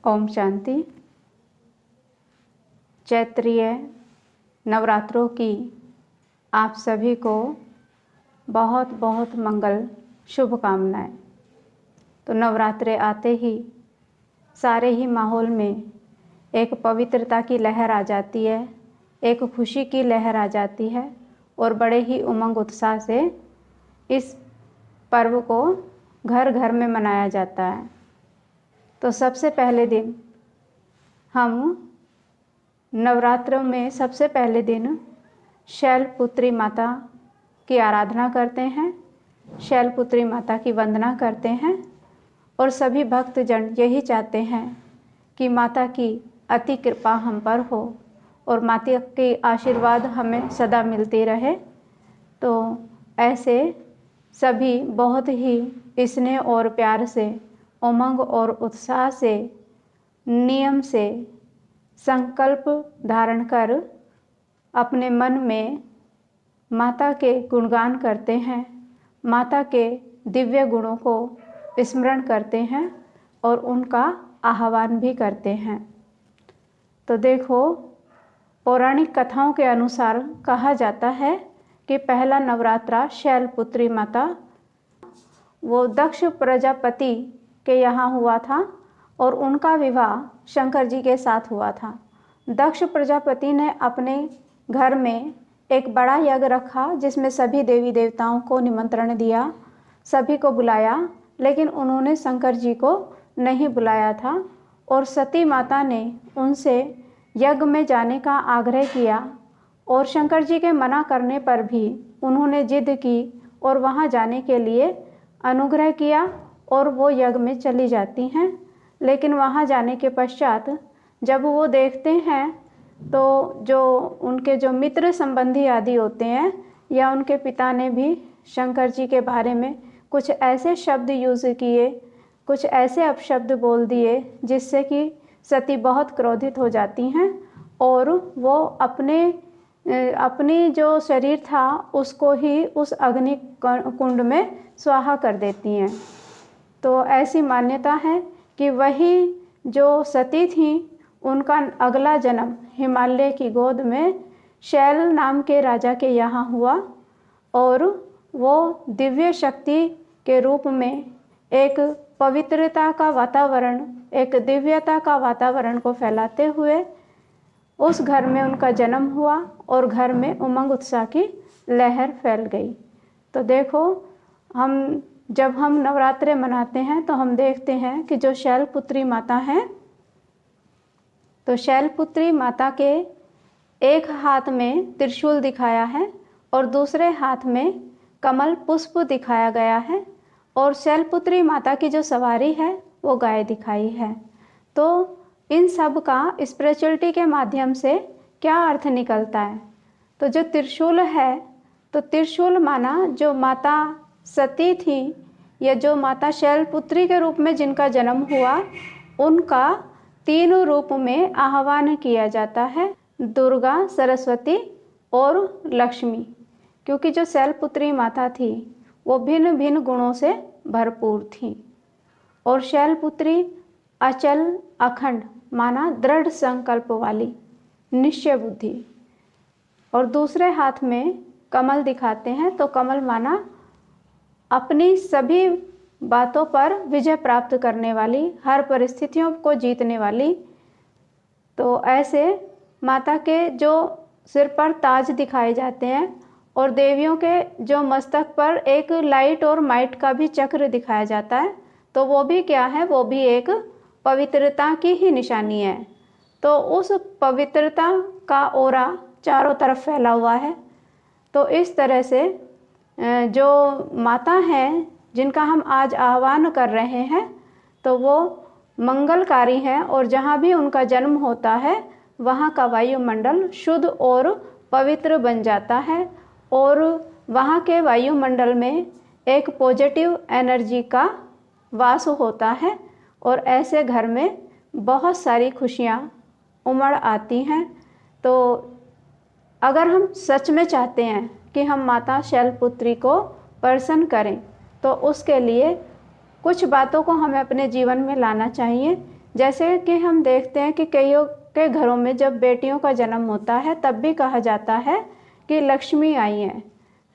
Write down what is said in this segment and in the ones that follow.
ओम शांति। चैत्रीय नवरात्रों की आप सभी को बहुत बहुत मंगल शुभकामनाएं। तो नवरात्रे आते ही सारे ही माहौल में एक पवित्रता की लहर आ जाती है, एक खुशी की लहर आ जाती है और बड़े ही उमंग उत्साह से इस पर्व को घर घर में मनाया जाता है। तो सबसे पहले दिन हम नवरात्रों में सबसे पहले दिन शैलपुत्री माता की आराधना करते हैं, शैलपुत्री माता की वंदना करते हैं और सभी भक्तजन यही चाहते हैं कि माता की अति कृपा हम पर हो और माता के आशीर्वाद हमें सदा मिलती रहे। तो ऐसे सभी बहुत ही स्नेह और प्यार से, उमंग और उत्साह से, नियम से संकल्प धारण कर अपने मन में माता के गुणगान करते हैं, माता के दिव्य गुणों को स्मरण करते हैं और उनका आह्वान भी करते हैं। तो देखो, पौराणिक कथाओं के अनुसार कहा जाता है कि पहला नवरात्रा शैलपुत्री माता वो दक्ष प्रजापति के यहाँ हुआ था और उनका विवाह शंकर जी के साथ हुआ था। दक्ष प्रजापति ने अपने घर में एक बड़ा यज्ञ रखा जिसमें सभी देवी देवताओं को निमंत्रण दिया, सभी को बुलाया, लेकिन उन्होंने शंकर जी को नहीं बुलाया था और सती माता ने उनसे यज्ञ में जाने का आग्रह किया और शंकर जी के मना करने पर भी उन्होंने जिद की और वहाँ जाने के लिए अनुग्रह किया और वो यज्ञ में चली जाती हैं। लेकिन वहाँ जाने के पश्चात जब वो देखते हैं तो जो उनके जो मित्र संबंधी आदि होते हैं या उनके पिता ने भी शंकर जी के बारे में कुछ ऐसे शब्द यूज़ किए, कुछ ऐसे अपशब्द बोल दिए जिससे कि सती बहुत क्रोधित हो जाती हैं और वो अपनी जो शरीर था उसको ही उस अग्नि कुंड में स्वाहा कर देती हैं। तो ऐसी मान्यता है कि वही जो सती थी उनका अगला जन्म हिमालय की गोद में शैल नाम के राजा के यहाँ हुआ और वो दिव्य शक्ति के रूप में एक पवित्रता का वातावरण, एक दिव्यता का वातावरण को फैलाते हुए उस घर में उनका जन्म हुआ और घर में उमंग उत्साह की लहर फैल गई। तो देखो, जब हम नवरात्रे मनाते हैं तो हम देखते हैं कि जो शैलपुत्री माता हैं, तो शैलपुत्री माता के एक हाथ में त्रिशूल दिखाया है और दूसरे हाथ में कमल पुष्प दिखाया गया है और शैलपुत्री माता की जो सवारी है वो गाय दिखाई है। तो इन सब का स्पिरिचुअलिटी के माध्यम से क्या अर्थ निकलता है? तो जो त्रिशूल है, तो त्रिशूल माना जो माता सती थी या जो माता शैलपुत्री के रूप में जिनका जन्म हुआ, उनका तीनों रूप में आह्वान किया जाता है, दुर्गा, सरस्वती और लक्ष्मी। क्योंकि जो शैलपुत्री माता थी वो भिन्न भिन्न गुणों से भरपूर थी और शैलपुत्री अचल, अखंड माना दृढ़ संकल्प वाली, निश्चय बुद्धि। और दूसरे हाथ में कमल दिखाते हैं, तो कमल माना अपनी सभी बातों पर विजय प्राप्त करने वाली, हर परिस्थितियों को जीतने वाली। तो ऐसे माता के जो सिर पर ताज दिखाए जाते हैं और देवियों के जो मस्तक पर एक लाइट और माइट का भी चक्र दिखाया जाता है, तो वो भी क्या है? वो भी एक पवित्रता की ही निशानी है। तो उस पवित्रता का ओरा चारों तरफ फैला हुआ है। तो इस तरह से जो माता हैं जिनका हम आज आह्वान कर रहे हैं, तो वो मंगलकारी हैं और जहाँ भी उनका जन्म होता है वहाँ का वायुमंडल शुद्ध और पवित्र बन जाता है और वहाँ के वायुमंडल में एक पॉजिटिव एनर्जी का वास होता है और ऐसे घर में बहुत सारी खुशियाँ उमड़ आती हैं। तो अगर हम सच में चाहते हैं कि हम माता शैलपुत्री को प्रसन्न करें, तो उसके लिए कुछ बातों को हमें अपने जीवन में लाना चाहिए जैसे कि हम देखते हैं कि कईयों के घरों में जब बेटियों का जन्म होता है तब भी कहा जाता है कि लक्ष्मी आई है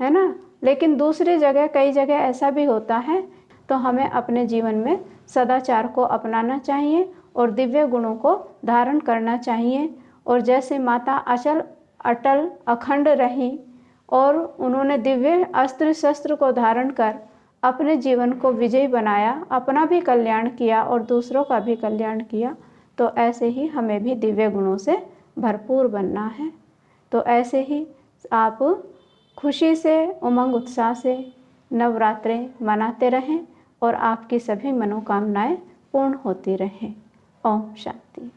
ना। लेकिन दूसरी जगह, कई जगह ऐसा भी होता है। तो हमें अपने जीवन में सदाचार को अपनाना चाहिए और दिव्य गुणों को धारण करना चाहिए। और जैसे माता अचल अटल अखंड रही और उन्होंने दिव्य अस्त्र शस्त्र को धारण कर अपने जीवन को विजयी बनाया, अपना भी कल्याण किया और दूसरों का भी कल्याण किया, तो ऐसे ही हमें भी दिव्य गुणों से भरपूर बनना है। तो ऐसे ही आप खुशी से, उमंग उत्साह से नवरात्रे मनाते रहें और आपकी सभी मनोकामनाएं पूर्ण होती रहें। ओम शांति।